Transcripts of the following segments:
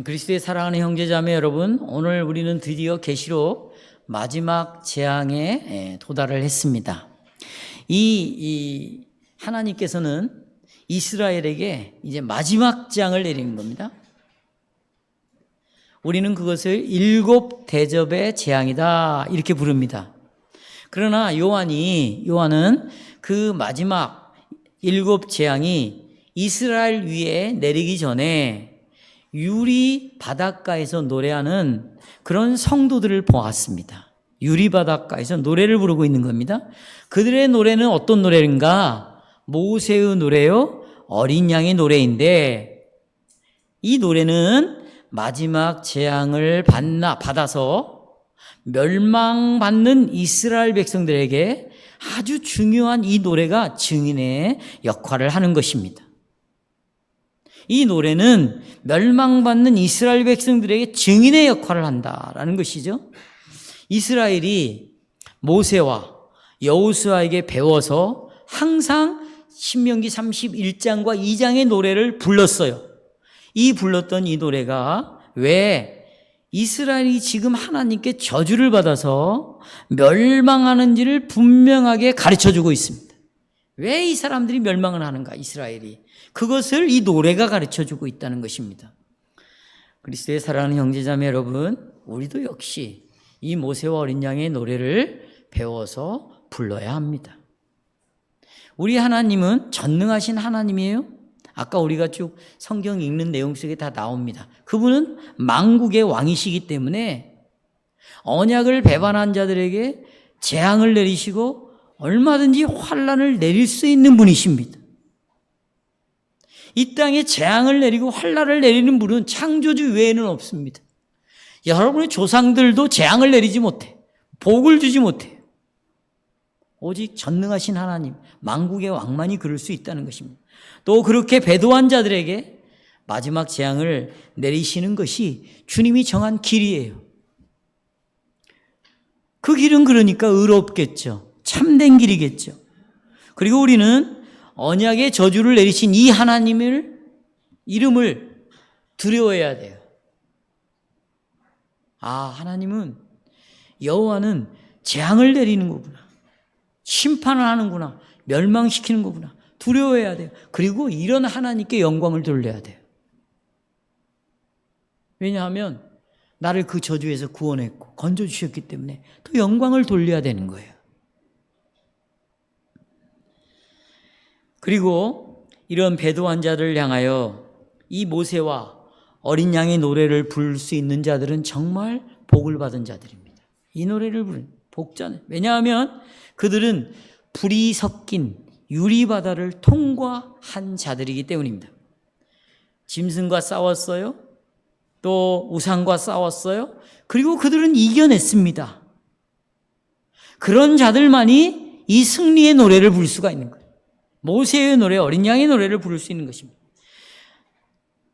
그리스도의 사랑하는 형제자매 여러분, 오늘 우리는 드디어 계시록 마지막 재앙에 도달을 했습니다. 이 하나님께서는 이스라엘에게 이제 마지막 재앙을 내리는 겁니다. 우리는 그것을 일곱 대접의 재앙이다 이렇게 부릅니다. 그러나 요한은 그 마지막 일곱 재앙이 이스라엘 위에 내리기 전에 유리 바닷가에서 노래하는 그런 성도들을 보았습니다. 유리 바닷가에서 노래를 부르고 있는 겁니다. 그들의 노래는 어떤 노래인가? 모세의 노래요, 어린 양의 노래인데, 이 노래는 마지막 재앙을 받아서 멸망받는 이스라엘 백성들에게 아주 중요한 이 노래가 증인의 역할을 하는 것입니다. 이 노래는 멸망받는 이스라엘 백성들에게 증인의 역할을 한다라는 것이죠. 이스라엘이 모세와 여호수아에게 배워서 항상 신명기 31장과 2장의 노래를 불렀어요. 불렀던 이 노래가 왜 이스라엘이 지금 하나님께 저주를 받아서 멸망하는지를 분명하게 가르쳐주고 있습니다. 왜 이 사람들이 멸망을 하는가, 이스라엘이. 그것을 이 노래가 가르쳐주고 있다는 것입니다. 그리스도의 사랑하는 형제자매 여러분, 우리도 역시 이 모세와 어린 양의 노래를 배워서 불러야 합니다. 우리 하나님은 전능하신 하나님이에요. 아까 우리가 쭉 성경 읽는 내용 속에 다 나옵니다. 그분은 만국의 왕이시기 때문에 언약을 배반한 자들에게 재앙을 내리시고 얼마든지 환난을 내릴 수 있는 분이십니다. 이 땅에 재앙을 내리고 환난을 내리는 분은 창조주 외에는 없습니다. 여러분의 조상들도 재앙을 내리지 못해, 복을 주지 못해요. 오직 전능하신 하나님, 만국의 왕만이 그럴 수 있다는 것입니다. 또 그렇게 배도한 자들에게 마지막 재앙을 내리시는 것이 주님이 정한 길이에요. 그 길은 그러니까 의롭겠죠. 참된 길이겠죠. 그리고 우리는 언약의 저주를 내리신 이 하나님의 이름을 두려워해야 돼요. 하나님은, 여호와는 재앙을 내리는 거구나, 심판을 하는구나, 멸망시키는 거구나, 두려워해야 돼요. 그리고 이런 하나님께 영광을 돌려야 돼요. 왜냐하면 나를 그 저주에서 구원했고 건져주셨기 때문에 또 영광을 돌려야 되는 거예요. 그리고 이런 배도한 자들을 향하여 이 모세와 어린 양의 노래를 부를 수 있는 자들은 정말 복을 받은 자들입니다. 이 노래를 부른 복자는, 왜냐하면 그들은 불이 섞인 유리바다를 통과한 자들이기 때문입니다. 짐승과 싸웠어요. 또 우상과 싸웠어요. 그리고 그들은 이겨냈습니다. 그런 자들만이 이 승리의 노래를 부를 수가 있는 거예요. 모세의 노래, 어린 양의 노래를 부를 수 있는 것입니다.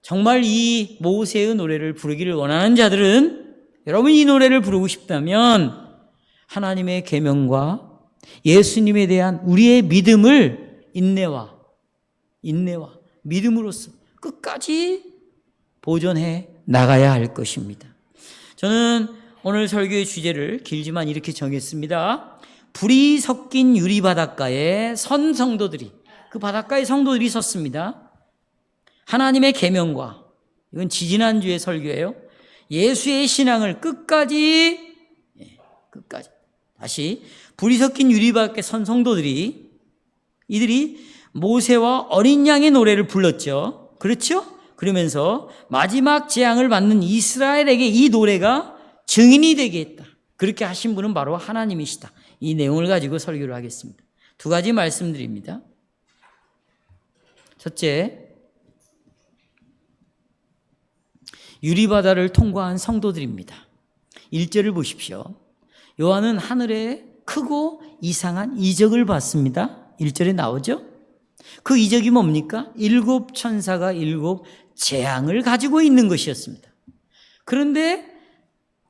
정말 이 모세의 노래를 부르기를 원하는 자들은, 여러분 이 노래를 부르고 싶다면 하나님의 계명과 예수님에 대한 우리의 믿음을 인내와 믿음으로써 끝까지 보존해 나가야 할 것입니다. 저는 오늘 설교의 주제를 길지만 이렇게 정했습니다. 불이 섞인 유리 바닷가에 선 성도들이, 그 바닷가에 성도들이 섰습니다. 하나님의 계명과, 이건 지지난주의 설교예요, 예수의 신앙을 끝까지 다시 불이 섞인 유리 바닷가에 선 성도들이, 이들이 모세와 어린 양의 노래를 불렀죠. 그렇죠? 그러면서 마지막 재앙을 받는 이스라엘에게 이 노래가 증인이 되게 했다. 그렇게 하신 분은 바로 하나님이시다. 이 내용을 가지고 설교를 하겠습니다. 두 가지 말씀드립니다. 첫째, 유리바다를 통과한 성도들입니다. 1절을 보십시오. 요한은 하늘에 크고 이상한 이적을 봤습니다. 1절에 나오죠? 그 이적이 뭡니까? 7 천사가 7 재앙을 가지고 있는 것이었습니다. 그런데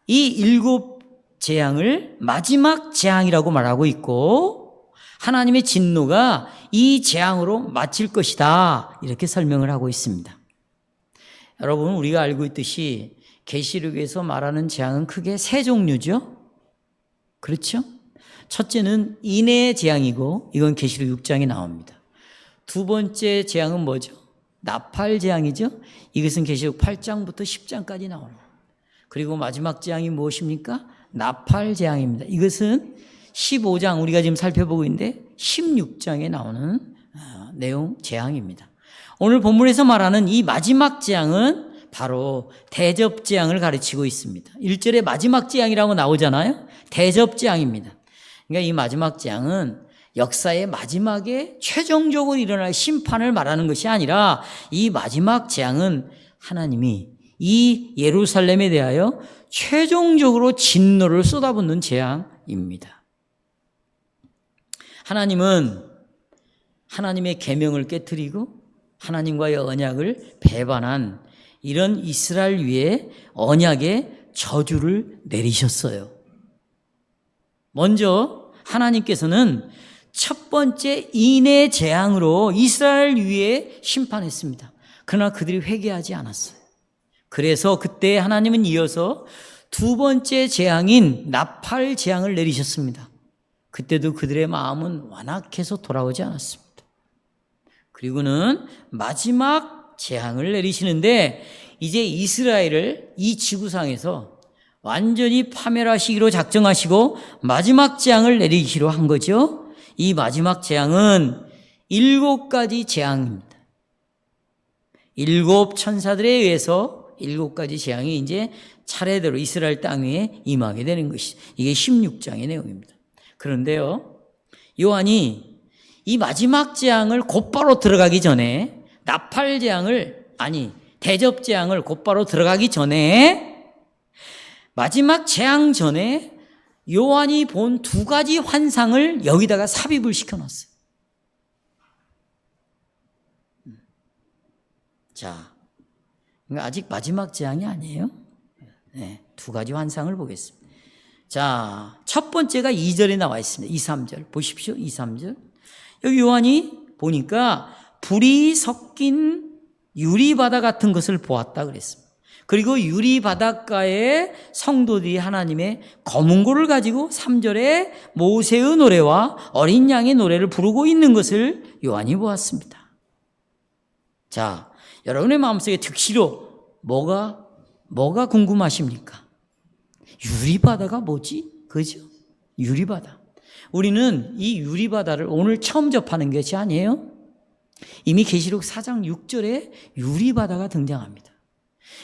이 7 재앙을 마지막 재앙이라고 말하고 있고, 하나님의 진노가 이 재앙으로 마칠 것이다, 이렇게 설명을 하고 있습니다. 여러분, 우리가 알고 있듯이 계시록에서 말하는 재앙은 크게 세 종류죠. 그렇죠? 첫째는 인해의 재앙이고 이건 계시록 6장에 나옵니다. 두 번째 재앙은 뭐죠? 나팔 재앙이죠. 이것은 계시록 8장부터 10장까지 나옵니다. 그리고 마지막 재앙이 무엇입니까? 나팔 재앙입니다. 이것은 15장 우리가 지금 살펴보고 있는데 16장에 나오는 내용 재앙입니다. 오늘 본문에서 말하는 이 마지막 재앙은 바로 대접 재앙을 가르치고 있습니다. 1절에 마지막 재앙이라고 나오잖아요. 대접 재앙입니다. 그러니까 이 마지막 재앙은 역사의 마지막에 최종적으로 일어날 심판을 말하는 것이 아니라 이 마지막 재앙은 하나님이 이 예루살렘에 대하여 최종적으로 진노를 쏟아붓는 재앙입니다. 하나님은 하나님의 계명을 깨뜨리고 하나님과의 언약을 배반한 이런 이스라엘 위에 언약의 저주를 내리셨어요. 먼저 하나님께서는 첫 번째 인의 재앙으로 이스라엘 위에 심판했습니다. 그러나 그들이 회개하지 않았어요. 그래서 그때 하나님은 이어서 두 번째 재앙인 나팔 재앙을 내리셨습니다. 그때도 그들의 마음은 완악해서 돌아오지 않았습니다. 그리고는 마지막 재앙을 내리시는데 이제 이스라엘을 이 지구상에서 완전히 파멸하시기로 작정하시고 마지막 재앙을 내리시기로 한 거죠. 이 마지막 재앙은 7가지 재앙입니다. 7 천사들에 의해서 7가지 재앙이 이제 차례대로 이스라엘 땅 위에 임하게 되는 것이 이게 16장의 내용입니다. 그런데요, 요한이 이 마지막 재앙을 곧바로 들어가기 전에 나팔 재앙을 대접 재앙을 곧바로 들어가기 전에 마지막 재앙 전에 요한이 본 2가지 환상을 여기다가 삽입을 시켜놨어요. 자, 아직 마지막 재앙이 아니에요. 네, 2가지 환상을 보겠습니다. 자, 첫 번째가 2절에 나와 있습니다. 2, 3절 보십시오. 2, 3절 여기 요한이 보니까 불이 섞인 유리바다 같은 것을 보았다 그랬습니다. 그리고 유리바닷가에 성도들이 하나님의 검은고를 가지고 3절에 모세의 노래와 어린 양의 노래를 부르고 있는 것을 요한이 보았습니다. 자, 여러분의 마음속에 특시로 뭐가 궁금하십니까? 유리바다가 뭐지? 그죠? 유리바다. 우리는 이 유리바다를 오늘 처음 접하는 것이 아니에요. 이미 계시록 4장 6절에 유리바다가 등장합니다.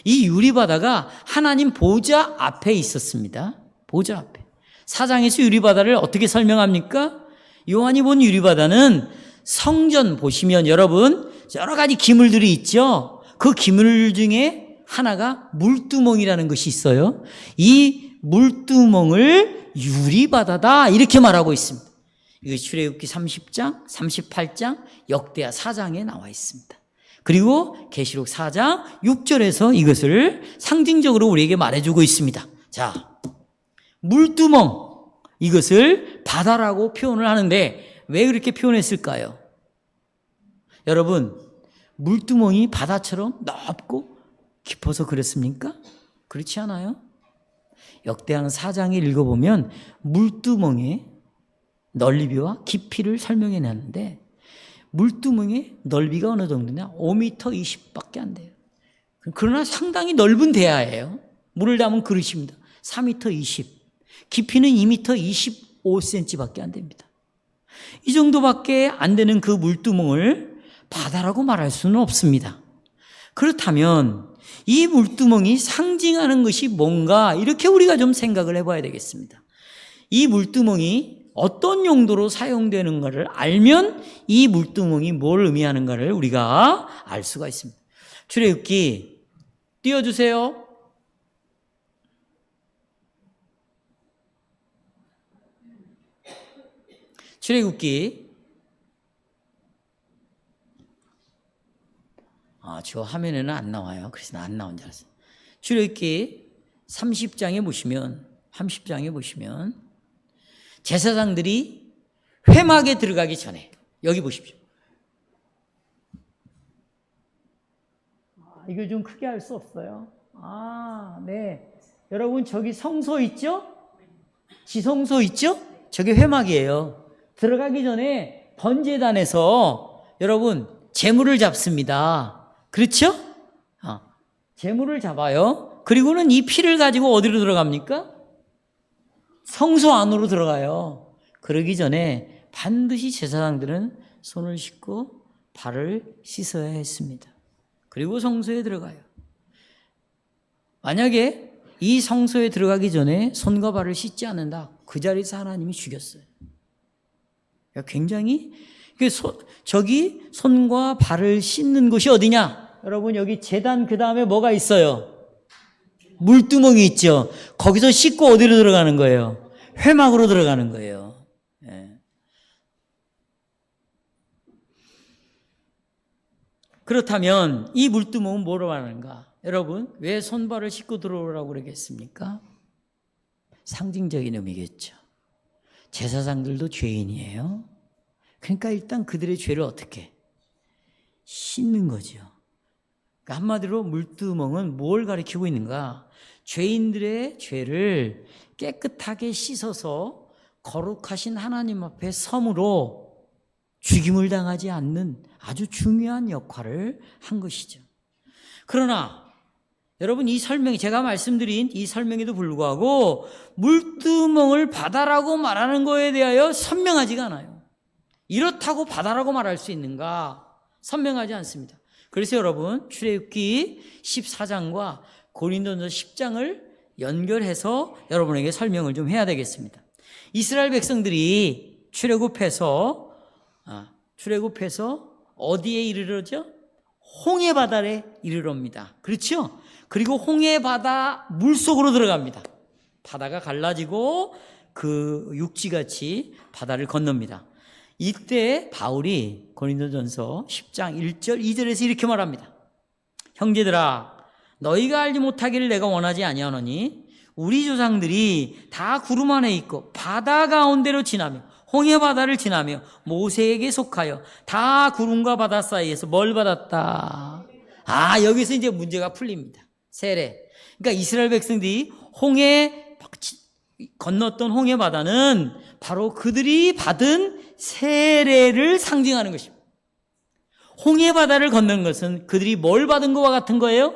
이 유리바다가 하나님 보좌 앞에 있었습니다. 보좌 앞에. 4장에서 유리바다를 어떻게 설명합니까? 요한이 본 유리바다는 성전 보시면 여러분 여러 가지 기물들이 있죠. 그 기물 중에 하나가 물두멍이라는 것이 있어요. 이 물두멍을 유리바다다 이렇게 말하고 있습니다. 이거 출애굽기 30장, 38장, 역대하 4장에 나와 있습니다. 그리고 계시록 4장 6절에서 이것을 상징적으로 우리에게 말해주고 있습니다. 자, 물두멍, 이것을 바다라고 표현을 하는데 왜 그렇게 표현했을까요? 여러분, 물두멍이 바다처럼 넓고 깊어서 그렇습니까? 그렇지 않아요? 역대하 4장을 읽어보면 물두멍의 넓이와 깊이를 설명해 놨는데 물두멍의 넓이가 어느 정도냐? 5m 20밖에 안 돼요. 그러나 상당히 넓은 대야예요. 물을 담은 그릇입니다. 4m 20. 깊이는 2m 25cm밖에 안 됩니다. 이 정도밖에 안 되는 그 물두멍을 바다라고 말할 수는 없습니다. 그렇다면 이 물두멍이 상징하는 것이 뭔가 이렇게 우리가 좀 생각을 해봐야 되겠습니다. 이 물두멍이 어떤 용도로 사용되는가를 알면 이 물두멍이 뭘 의미하는가를 우리가 알 수가 있습니다. 출애굽기 띄워주세요. 출애굽기 저 화면에는 안 나와요. 그래서 안 나온 줄 알았어요. 출애굽기 30장에 보시면 제사장들이 회막에 들어가기 전에 여기 보십시오. 이거 좀 크게 할 수 없어요. 네. 여러분, 저기 성소 있죠? 지성소 있죠? 저게 회막이에요. 들어가기 전에 번제단에서 여러분, 제물을 잡습니다. 그렇죠? 제물을 잡아요. 그리고는 이 피를 가지고 어디로 들어갑니까? 성소 안으로 들어가요. 그러기 전에 반드시 제사장들은 손을 씻고 발을 씻어야 했습니다. 그리고 성소에 들어가요. 만약에 이 성소에 들어가기 전에 손과 발을 씻지 않는다, 그 자리에서 하나님이 죽였어요. 굉장히 저기 손과 발을 씻는 곳이 어디냐? 여러분, 여기 제단 그 다음에 뭐가 있어요? 물두멍이 있죠. 거기서 씻고 어디로 들어가는 거예요? 회막으로 들어가는 거예요. 예. 그렇다면 이 물두멍은 뭐로 말하는가? 여러분, 왜 손발을 씻고 들어오라고 그러겠습니까? 상징적인 의미겠죠. 제사장들도 죄인이에요. 그러니까 일단 그들의 죄를 어떻게? 씻는 거죠. 그러니까 한마디로 물두멍은 뭘 가리키고 있는가? 죄인들의 죄를 깨끗하게 씻어서 거룩하신 하나님 앞에 섬으로 죽임을 당하지 않는 아주 중요한 역할을 한 것이죠. 그러나 여러분, 이 설명이, 제가 말씀드린 이 설명에도 불구하고 물두멍을 바다라고 말하는 거에 대하여 선명하지가 않아요. 이렇다고 바다라고 말할 수 있는가? 선명하지 않습니다. 그래서 여러분, 출애굽기 14장과 고린도전서 10장을 연결해서 여러분에게 설명을 좀 해야 되겠습니다. 이스라엘 백성들이 출애굽해서 어디에 이르러죠? 홍해바다에 이르럽니다. 그렇죠? 그리고 홍해바다 물속으로 들어갑니다. 바다가 갈라지고 그 육지같이 바다를 건넙니다. 이때 바울이 고린도전서 10장 1절 2절에서 이렇게 말합니다. 형제들아, 너희가 알지 못하기를 내가 원하지 아니하노니 우리 조상들이 다 구름 안에 있고 바다 가운데로 지나며 홍해바다를 지나며 모세에게 속하여 다 구름과 바다 사이에서 뭘 받았다. 여기서 이제 문제가 풀립니다. 세례. 그러니까 이스라엘 백성들이 건넜던 홍해바다는 바로 그들이 받은 세례를 상징하는 것입니다. 홍해바다를 건넌 것은 그들이 뭘 받은 것과 같은 거예요?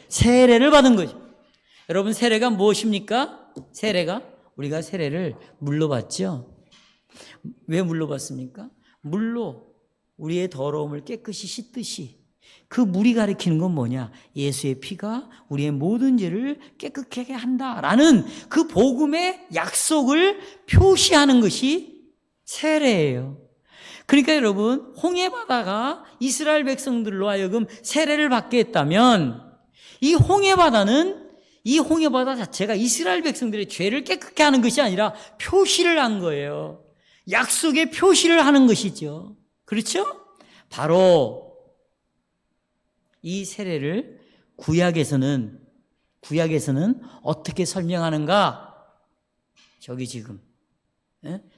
세례를 받은 거죠. 여러분, 세례가 무엇입니까? 우리가 세례를 물로 받죠. 왜 물로 받습니까? 물로 우리의 더러움을 깨끗이 씻듯이 그 물이 가리키는 건 뭐냐? 예수의 피가 우리의 모든 죄를 깨끗하게 한다라는 그 복음의 약속을 표시하는 것이 세례예요. 그러니까 여러분, 홍해바다가 이스라엘 백성들로 하여금 세례를 받게 했다면 이 홍해바다 자체가 이스라엘 백성들의 죄를 깨끗게 하는 것이 아니라 표시를 한 거예요. 약속의 표시를 하는 것이죠. 그렇죠? 바로 이 세례를 구약에서는 어떻게 설명하는가? 저기 지금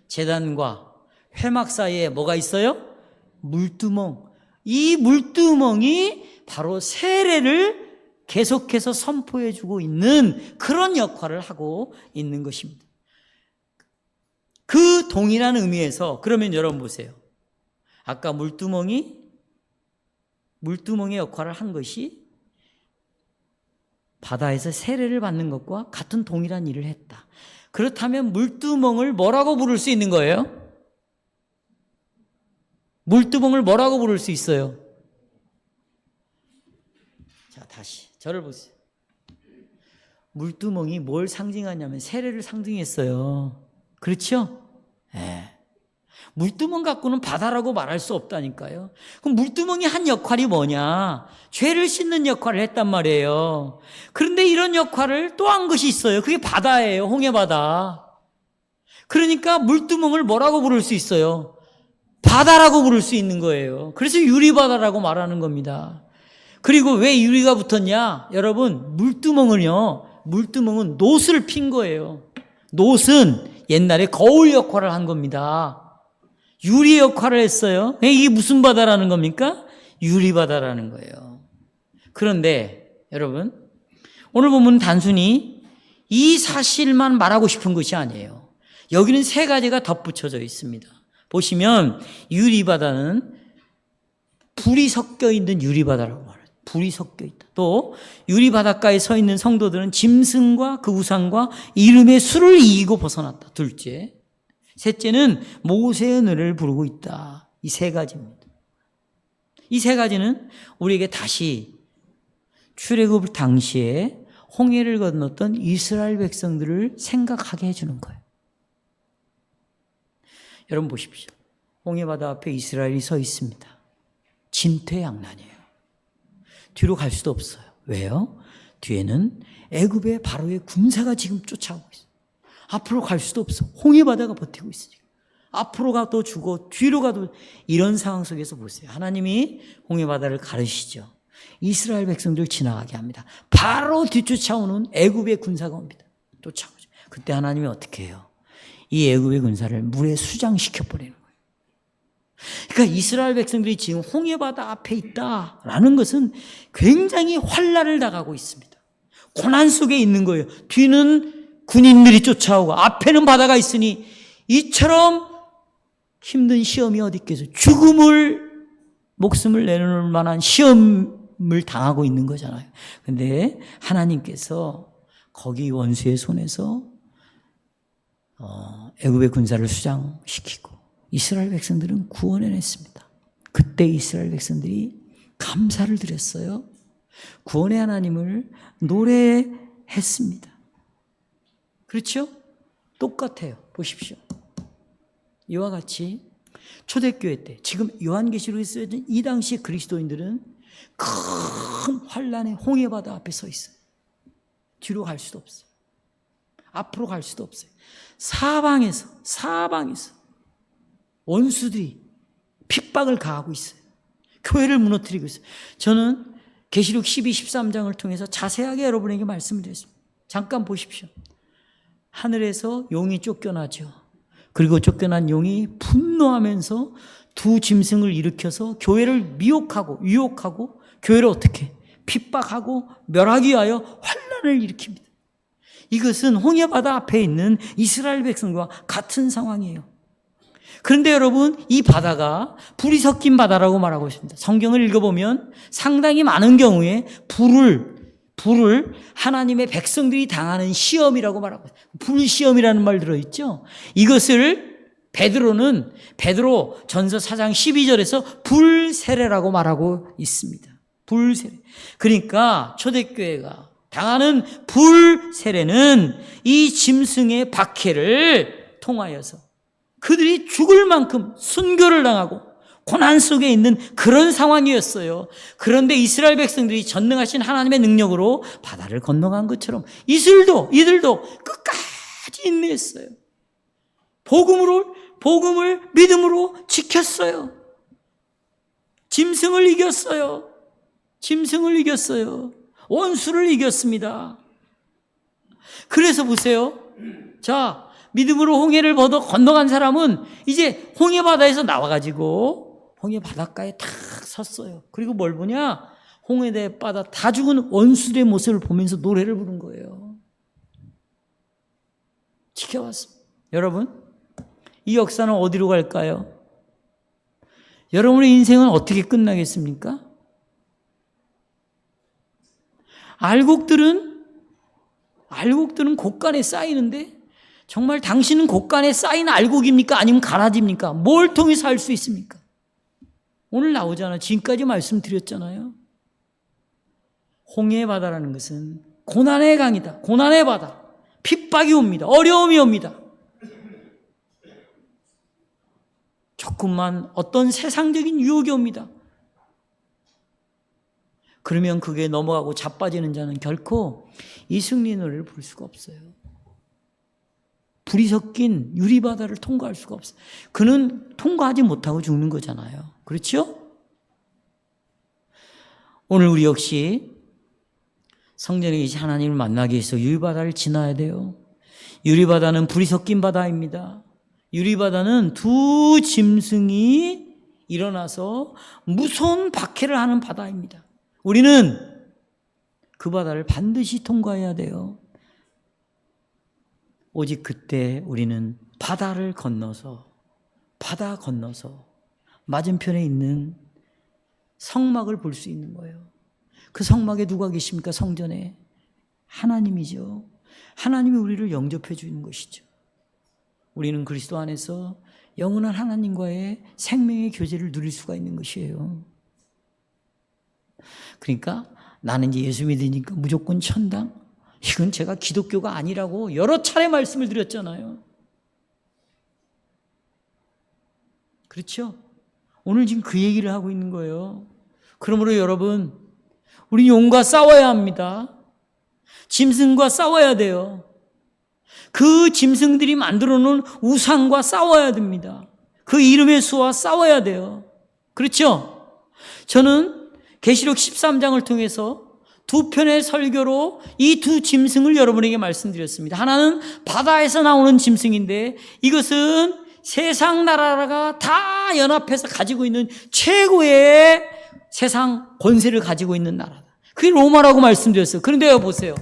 제단과 회막 사이에 뭐가 있어요? 물두멍. 이 물두멍이 바로 세례를 계속해서 선포해주고 있는 그런 역할을 하고 있는 것입니다. 그 동일한 의미에서 그러면 여러분 보세요. 아까 물두멍의 역할을 한 것이 바다에서 세례를 받는 것과 같은 동일한 일을 했다. 그렇다면 물두멍을 뭐라고 부를 수 있는 거예요? 물두멍을 뭐라고 부를 수 있어요? 자, 다시 저를 보세요. 물두멍이 뭘 상징하냐면 세례를 상징했어요. 그렇죠? 네. 물두멍 갖고는 바다라고 말할 수 없다니까요. 그럼 물두멍이 한 역할이 뭐냐? 죄를 씻는 역할을 했단 말이에요. 그런데 이런 역할을 또 한 것이 있어요. 그게 바다예요. 홍해바다. 그러니까 물두멍을 뭐라고 부를 수 있어요? 바다라고 부를 수 있는 거예요. 그래서 유리바다라고 말하는 겁니다. 그리고 왜 유리가 붙었냐? 여러분, 물두멍은 놋을 핀 거예요. 놋은 옛날에 거울 역할을 한 겁니다. 유리 역할을 했어요. 이게 무슨 바다라는 겁니까? 유리바다라는 거예요. 그런데 여러분, 오늘 보면 단순히 이 사실만 말하고 싶은 것이 아니에요. 여기는 세 가지가 덧붙여져 있습니다. 보시면 유리바다는 불이 섞여 있는 유리바다라고 말해요. 불이 섞여 있다. 또 유리바닷가에 서 있는 성도들은 짐승과 그 우상과 이름의 수를 이기고 벗어났다. 둘째. 셋째는 모세의 노래를 부르고 있다. 이 세 가지입니다. 이 세 가지는 우리에게 다시 출애굽 당시에 홍해를 건넜던 이스라엘 백성들을 생각하게 해주는 거예요. 여러분 보십시오. 홍해바다 앞에 이스라엘이 서 있습니다. 진퇴양난이에요. 뒤로 갈 수도 없어요. 왜요? 뒤에는 애굽의 바로의 군사가 지금 쫓아오고 있어요. 앞으로 갈 수도 없어. 홍해바다가 버티고 있으니까. 앞으로 가도 죽어, 뒤로 가도. 이런 상황 속에서 보세요. 하나님이 홍해바다를 가르시죠. 이스라엘 백성들 지나가게 합니다. 바로 뒤쫓아오는 애굽의 군사가 옵니다. 쫓아오죠. 그때 하나님이 어떻게 해요? 이 애굽의 군사를 물에 수장시켜 버리는 거예요. 그러니까 이스라엘 백성들이 지금 홍해바다 앞에 있다라는 것은 굉장히 환난을 당하고 있습니다. 고난 속에 있는 거예요. 뒤는 군인들이 쫓아오고 앞에는 바다가 있으니 이처럼 힘든 시험이 어디 있겠어요. 목숨을 내놓을 만한 시험을 당하고 있는 거잖아요. 근데 하나님께서 거기 원수의 손에서 애굽의 군사를 수장시키고 이스라엘 백성들은 구원해냈습니다. 그때 이스라엘 백성들이 감사를 드렸어요. 구원의 하나님을 노래했습니다. 그렇죠? 똑같아요. 보십시오. 이와 같이 초대교회 때 지금 요한계시록에 쓰여진 이 당시 그리스도인들은 큰 환난의 홍해바다 앞에 서 있어요. 뒤로 갈 수도 없어요. 앞으로 갈 수도 없어요. 사방에서 원수들이 핍박을 가하고 있어요. 교회를 무너뜨리고 있어요. 저는 계시록 12, 13장을 통해서 자세하게 여러분에게 말씀을 드렸습니다. 잠깐 보십시오. 하늘에서 용이 쫓겨나죠. 그리고 쫓겨난 용이 분노하면서 두 짐승을 일으켜서 교회를 미혹하고 유혹하고 교회를 어떻게 핍박하고 멸하기 위하여 환난을 일으킵니다. 이것은 홍해바다 앞에 있는 이스라엘 백성과 같은 상황이에요. 그런데 여러분, 이 바다가 불이 섞인 바다라고 말하고 있습니다. 성경을 읽어보면 상당히 많은 경우에 불을 하나님의 백성들이 당하는 시험이라고 말하고 있어요. 불시험이라는 말 들어있죠? 이것을 베드로 전서 4장 12절에서 불세례라고 말하고 있습니다. 불세례. 그러니까 초대교회가 당하는 불세례는 이 짐승의 박해를 통하여서 그들이 죽을 만큼 순교를 당하고 고난 속에 있는 그런 상황이었어요. 그런데 이스라엘 백성들이 전능하신 하나님의 능력으로 바다를 건너간 것처럼 이들도 끝까지 인내했어요. 복음을 믿음으로 지켰어요. 짐승을 이겼어요. 원수를 이겼습니다. 그래서 보세요. 자, 믿음으로 홍해를 건너간 사람은 이제 홍해 바다에서 나와가지고 홍해 바닷가에 탁 섰어요. 그리고 뭘 보냐? 홍해 바다 다 죽은 원수들의 모습을 보면서 노래를 부른 거예요. 지켜봤습니다. 여러분, 이 역사는 어디로 갈까요? 여러분의 인생은 어떻게 끝나겠습니까? 알곡들은 곡간에 쌓이는데 정말 당신은 곡간에 쌓인 알곡입니까? 아니면 가라지입니까? 뭘 통해서 알 수 있습니까? 오늘 나오잖아요. 지금까지 말씀드렸잖아요. 홍해의 바다라는 것은 고난의 강이다. 고난의 바다. 핍박이 옵니다. 어려움이 옵니다. 조금만 어떤 세상적인 유혹이 옵니다. 그러면 그게 넘어가고 자빠지는 자는 결코 이 승리의 노래를 부를 수가 없어요. 불이 섞인 유리바다를 통과할 수가 없어요. 그는 통과하지 못하고 죽는 거잖아요. 그렇죠? 오늘 우리 역시 성전에 계신 하나님을 만나기 위해서 유리바다를 지나야 돼요. 유리바다는 불이 섞인 바다입니다. 유리바다는 두 짐승이 일어나서 무서운 박해를 하는 바다입니다. 우리는 그 바다를 반드시 통과해야 돼요. 오직 그때 우리는 바다 건너서 맞은편에 있는 성막을 볼 수 있는 거예요. 그 성막에 누가 계십니까? 성전에 하나님이죠. 하나님이 우리를 영접해 주는 것이죠. 우리는 그리스도 안에서 영원한 하나님과의 생명의 교제를 누릴 수가 있는 것이에요. 그러니까 나는 이제 예수 믿으니까 무조건 천당? 이건 제가 기독교가 아니라고 여러 차례 말씀을 드렸잖아요. 그렇죠? 오늘 지금 그 얘기를 하고 있는 거예요. 그러므로 여러분, 우리 용과 싸워야 합니다. 짐승과 싸워야 돼요. 그 짐승들이 만들어 놓은 우상과 싸워야 됩니다. 그 이름의 수와 싸워야 돼요. 그렇죠? 저는 계시록 13장을 통해서 두 편의 설교로 이 두 짐승을 여러분에게 말씀드렸습니다. 하나는 바다에서 나오는 짐승인데 이것은 세상 나라가 다 연합해서 가지고 있는 최고의 세상 권세를 가지고 있는 나라다. 그게 로마라고 말씀드렸어요. 그런데 보세요.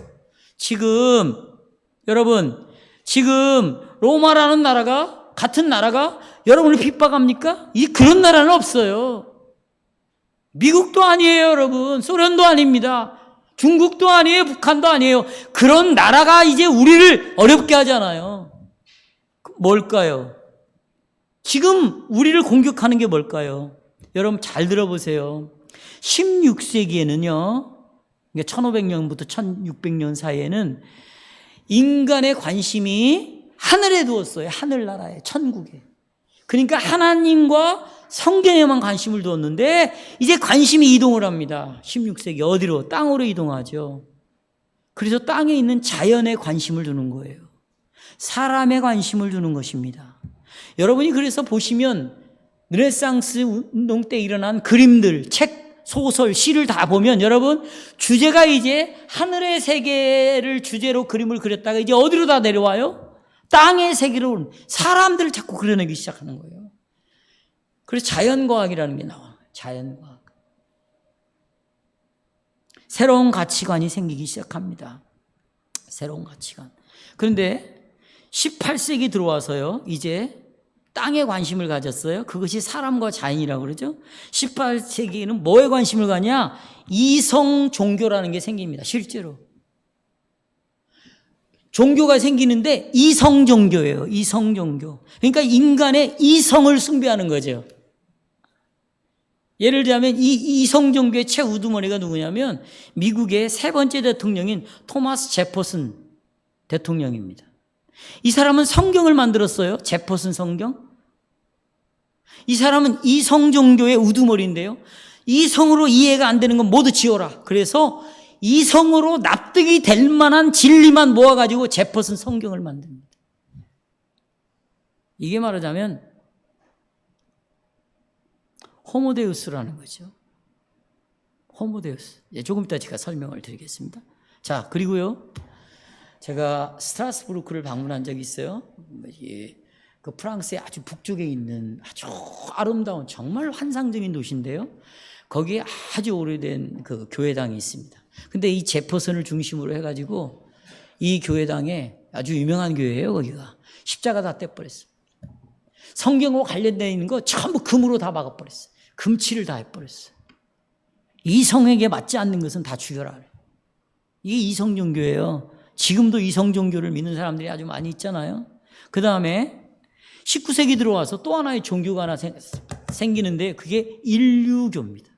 여러분, 지금 로마라는 나라가, 같은 나라가 여러분을 핍박합니까? 그런 나라는 없어요. 미국도 아니에요, 여러분. 소련도 아닙니다. 중국도 아니에요, 북한도 아니에요. 그런 나라가 이제 우리를 어렵게 하잖아요. 뭘까요? 지금 우리를 공격하는 게 뭘까요? 여러분 잘 들어보세요. 16세기에는요, 1500년부터 1600년 사이에는 인간의 관심이 하늘에 두었어요. 하늘나라에, 천국에. 그러니까 하나님과 성경에만 관심을 두었는데 이제 관심이 이동을 합니다. 16세기 어디로? 땅으로 이동하죠. 그래서 땅에 있는 자연에 관심을 두는 거예요. 사람에 관심을 두는 것입니다. 여러분이 그래서 보시면 르네상스 운동 때 일어난 그림들, 책, 소설, 시를 다 보면 여러분 주제가 이제 하늘의 세계를 주제로 그림을 그렸다가 이제 어디로 다 내려와요? 땅의 세계로 사람들을 자꾸 그려내기 시작하는 거예요. 그래서 자연과학이라는 게 나와요. 자연과학. 새로운 가치관이 생기기 시작합니다. 새로운 가치관. 그런데 18세기 들어와서요, 이제 땅에 관심을 가졌어요. 그것이 사람과 자연이라고 그러죠. 18세기에는 뭐에 관심을 가냐? 이성 종교라는 게 생깁니다. 실제로. 종교가 생기는데 이성 종교예요. 이성 종교. 그러니까 인간의 이성을 숭배하는 거죠. 예를 들자면 이 이성 종교의 최우두머리가 누구냐면 미국의 세 번째 대통령인 토마스 제퍼슨 대통령입니다. 이 사람은 성경을 만들었어요. 제퍼슨 성경. 이 사람은 이성 종교의 우두머리인데요. 이성으로 이해가 안 되는 건 모두 지워라. 그래서 이성으로 납득이 될 만한 진리만 모아가지고 제퍼슨 성경을 만듭니다. 이게 말하자면 호모데우스라는 거죠. 호모데우스. 조금 이따 제가 설명을 드리겠습니다. 자, 그리고요, 제가 스트라스부르크를 방문한 적이 있어요. 그 프랑스의 아주 북쪽에 있는 아주 아름다운 정말 환상적인 도시인데요. 거기에 아주 오래된 그 교회당이 있습니다. 근데 이 제퍼슨을 중심으로 해가지고 이 교회당에 아주 유명한 교회예요. 거기가 십자가 다 떼버렸어요. 성경과 관련되어 있는 거 전부 금으로 다 막아버렸어요. 금칠을 다 해버렸어요. 이성에게 맞지 않는 것은 다 죽여라. 이게 이성종교예요. 지금도 이성종교를 믿는 사람들이 아주 많이 있잖아요. 그 다음에 19세기 들어와서 또 하나의 종교가 하나 생기는데 그게 인류교입니다.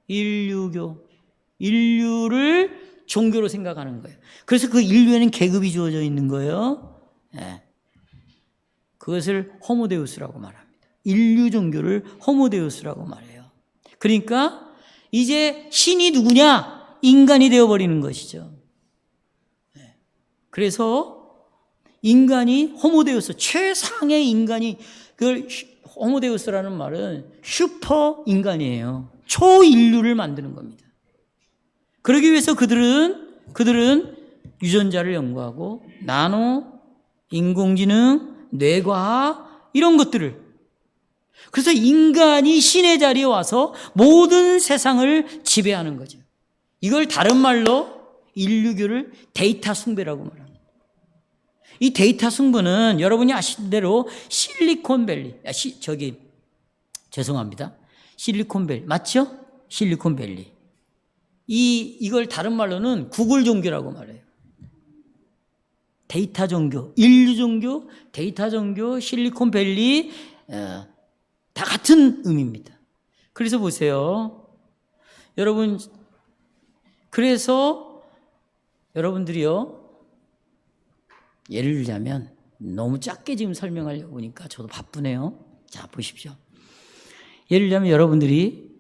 인류교. 인류를 종교로 생각하는 거예요. 그래서 그 인류에는 계급이 주어져 있는 거예요. 네. 그것을 호모데우스라고 말합니다. 인류 종교를 호모데우스라고 말해요. 그러니까 이제 신이 누구냐? 인간이 되어버리는 것이죠. 네. 그래서 인간이 호모데우스, 최상의 인간이, 그걸 호모데우스라는 말은 슈퍼 인간이에요. 초인류를 만드는 겁니다. 그러기 위해서 그들은 유전자를 연구하고 나노, 인공지능, 뇌과학 이런 것들을, 그래서 인간이 신의 자리에 와서 모든 세상을 지배하는 거죠. 이걸 다른 말로 인류교를 데이터 숭배라고 말합니다. 이 데이터 숭배는 여러분이 아시는 대로 실리콘밸리, 죄송합니다. 실리콘밸리, 맞죠? 실리콘밸리. 이걸 다른 말로는 구글 종교라고 말해요. 데이터 종교, 인류 종교, 데이터 종교, 실리콘밸리, 다 같은 의미입니다. 그래서 보세요. 여러분, 그래서 여러분들이요, 예를 들자면 너무 작게 지금 설명하려고 하니까 저도 바쁘네요. 자, 보십시오. 예를 들자면 여러분들이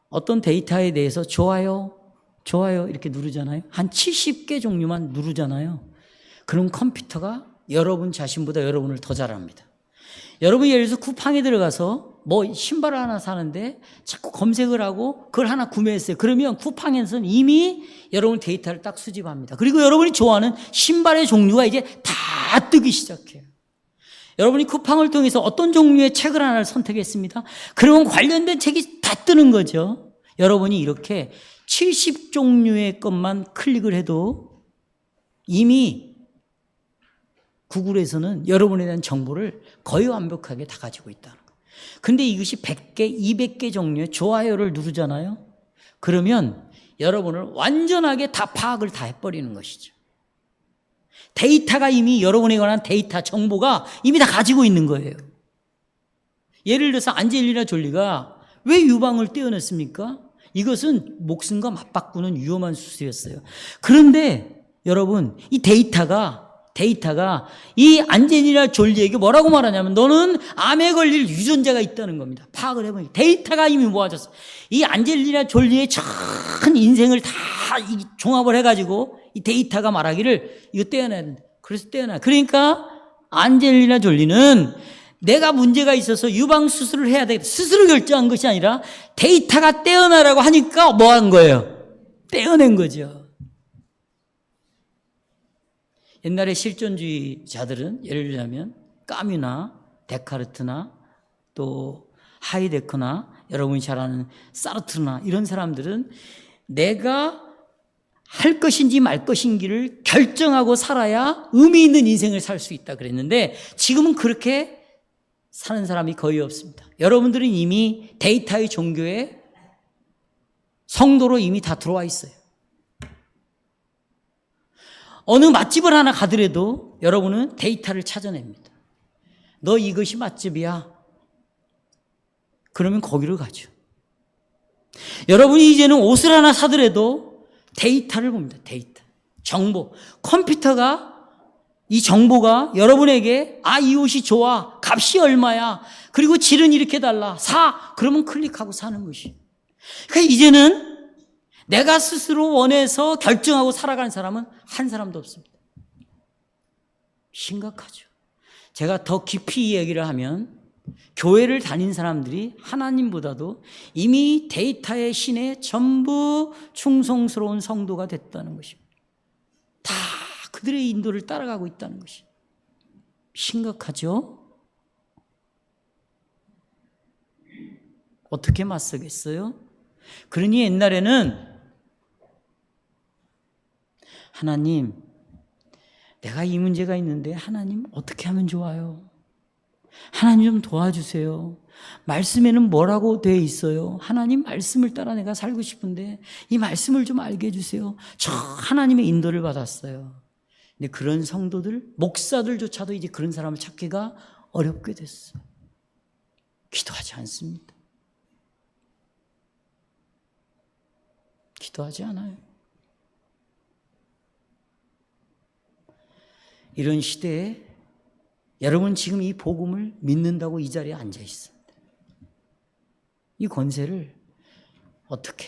어떤 데이터에 대해서 좋아요 이렇게 누르잖아요. 한 70개 종류만 누르잖아요. 그럼 컴퓨터가 여러분 자신보다 여러분을 더 잘합니다. 여러분이 예를 들어서 쿠팡에 들어가서 뭐 신발을 하나 사는데 자꾸 검색을 하고 그걸 하나 구매했어요. 그러면 쿠팡에서는 이미 여러분 데이터를 딱 수집합니다. 그리고 여러분이 좋아하는 신발의 종류가 이제 다 뜨기 시작해요. 여러분이 쿠팡을 통해서 어떤 종류의 책을 하나를 선택했습니다. 그러면 관련된 책이 다 뜨는 거죠. 여러분이 이렇게 70종류의 것만 클릭을 해도 이미 구글에서는 여러분에 대한 정보를 거의 완벽하게 다 가지고 있다는 거예요. 근데 이것이 100개, 200개 종류의 좋아요를 누르잖아요. 그러면 여러분을 완전하게 다 파악을 다 해버리는 것이죠. 데이터가 이미 여러분에 관한 데이터, 정보가 이미 다 가지고 있는 거예요. 예를 들어서 안젤리나 졸리가 왜 유방을 떼어냈습니까? 이것은 목숨과 맞바꾸는 위험한 수술이었어요. 그런데 여러분, 이 데이터가 이 안젤리나 졸리에게 뭐라고 말하냐면 너는 암에 걸릴 유전자가 있다는 겁니다. 파악을 해보니 데이터가 이미 모아졌어요. 이 안젤리나 졸리의 전 인생을 다 종합을 해가지고 이 데이터가 말하기를 이거 떼어내야 된다. 그래서 떼어놔. 그러니까 안젤리나 졸리는 내가 문제가 있어서 유방 수술을 해야 되겠다. 스스로 결정한 것이 아니라 데이터가 떼어내라고 하니까 뭐 한 거예요? 떼어낸 거죠. 옛날에 실존주의자들은 예를 들자면 까뮤나 데카르트나 또 하이데커나 여러분이 잘 아는 사르트르나 이런 사람들은 내가 할 것인지 말 것인지를 결정하고 살아야 의미 있는 인생을 살 수 있다 그랬는데 지금은 그렇게 사는 사람이 거의 없습니다. 여러분들은 이미 데이터의 종교에 성도로 이미 다 들어와 있어요. 어느 맛집을 하나 가더라도 여러분은 데이터를 찾아냅니다. 너 이것이 맛집이야. 그러면 거기로 가죠. 여러분이 이제는 옷을 하나 사더라도 데이터를 봅니다. 데이터. 정보. 컴퓨터가 이 정보가 여러분에게 이 옷이 좋아. 값이 얼마야. 그리고 질은 이렇게 달라. 사. 그러면 클릭하고 사는 것이. 그러니까 이제는 내가 스스로 원해서 결정하고 살아가는 사람은 한 사람도 없습니다. 심각하죠. 제가 더 깊이 이야기를 하면 교회를 다닌 사람들이 하나님보다도 이미 데이터의 신에 전부 충성스러운 성도가 됐다는 것입니다. 다 그들의 인도를 따라가고 있다는 것이 심각하죠. 어떻게 맞서겠어요? 그러니 옛날에는 하나님, 내가 이 문제가 있는데 하나님 어떻게 하면 좋아요? 하나님 좀 도와주세요. 말씀에는 뭐라고 되어 있어요? 하나님 말씀을 따라 내가 살고 싶은데 이 말씀을 좀 알게 해주세요. 저 하나님의 인도를 받았어요. 근데 그런 성도들, 목사들조차도 이제 그런 사람을 찾기가 어렵게 됐어요. 기도하지 않습니다. 기도하지 않아요. 이런 시대에 여러분 지금 이 복음을 믿는다고 이 자리에 앉아 있습니다. 이 권세를 어떻게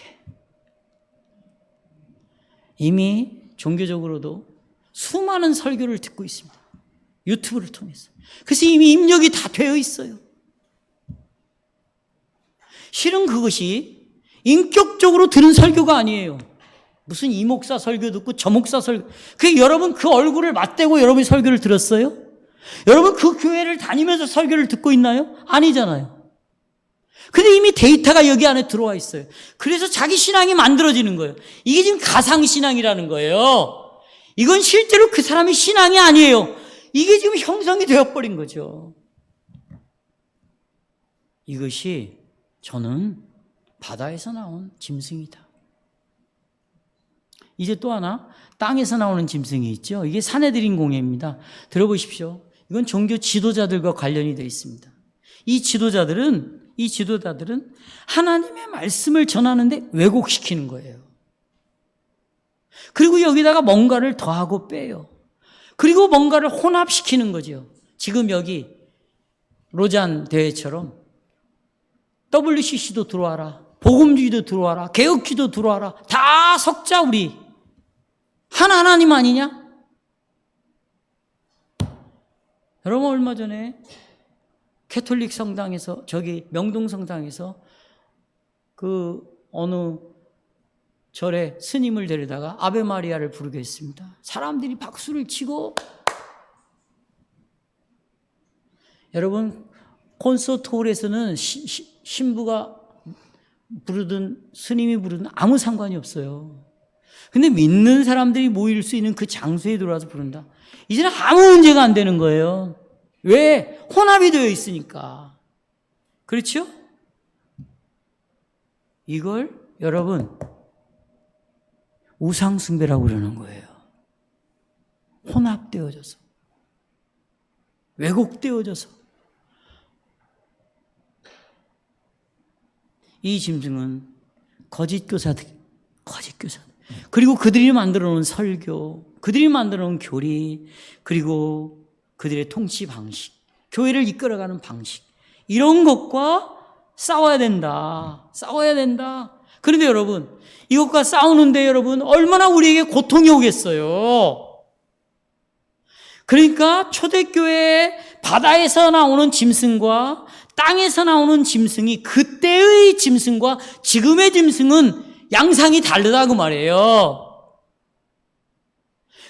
이미 종교적으로도 수많은 설교를 듣고 있습니다. 유튜브를 통해서. 그래서 이미 입력이 다 되어 있어요. 실은 그것이 인격적으로 들은 설교가 아니에요. 무슨 이 목사 설교 듣고 저 목사 설교. 여러분 그 얼굴을 맞대고 여러분이 설교를 들었어요? 여러분 그 교회를 다니면서 설교를 듣고 있나요? 아니잖아요. 근데 이미 데이터가 여기 안에 들어와 있어요. 그래서 자기 신앙이 만들어지는 거예요. 이게 지금 가상신앙이라는 거예요. 이건 실제로 그 사람의 신앙이 아니에요. 이게 지금 형성이 되어버린 거죠. 이것이 저는 바다에서 나온 짐승이다. 이제 또 하나 땅에서 나오는 짐승이 있죠. 이게 사내들인 공예입니다. 들어보십시오. 이건 종교 지도자들과 관련이 되어 있습니다. 이 지도자들은 하나님의 말씀을 전하는데 왜곡시키는 거예요. 그리고 여기다가 뭔가를 더하고 빼요. 그리고 뭔가를 혼합시키는 거죠. 지금 여기 로잔 대회처럼 WCC도 들어와라, 복음주의도 들어와라, 개혁주의도 들어와라, 다 섞자 우리. 하나님 아니냐? 여러분 얼마 전에 캐톨릭 성당에서 저기 명동 성당에서 그 어느 절에 스님을 데려다가 아베 마리아를 부르게 했습니다. 사람들이 박수를 치고 여러분 콘서트홀에서는 신부가 부르든 스님이 부르든 아무 상관이 없어요. 근데 믿는 사람들이 모일 수 있는 그 장소에 들어와서 부른다. 이제는 아무 문제가 안 되는 거예요. 왜? 혼합이 되어 있으니까. 그렇죠? 이걸 여러분 우상숭배라고 그러는 거예요. 혼합되어져서, 왜곡되어져서. 이 짐승은 거짓 교사들. 그리고 그들이 만들어 놓은 설교, 그들이 만들어 놓은 교리, 그리고 그들의 통치 방식, 교회를 이끌어가는 방식, 이런 것과 싸워야 된다. 그런데 여러분, 이것과 싸우는데 여러분, 얼마나 우리에게 고통이 오겠어요. 그러니까 초대교회 바다에서 나오는 짐승과 땅에서 나오는 짐승이 그때의 짐승과 지금의 짐승은 양상이 다르다고 말이에요.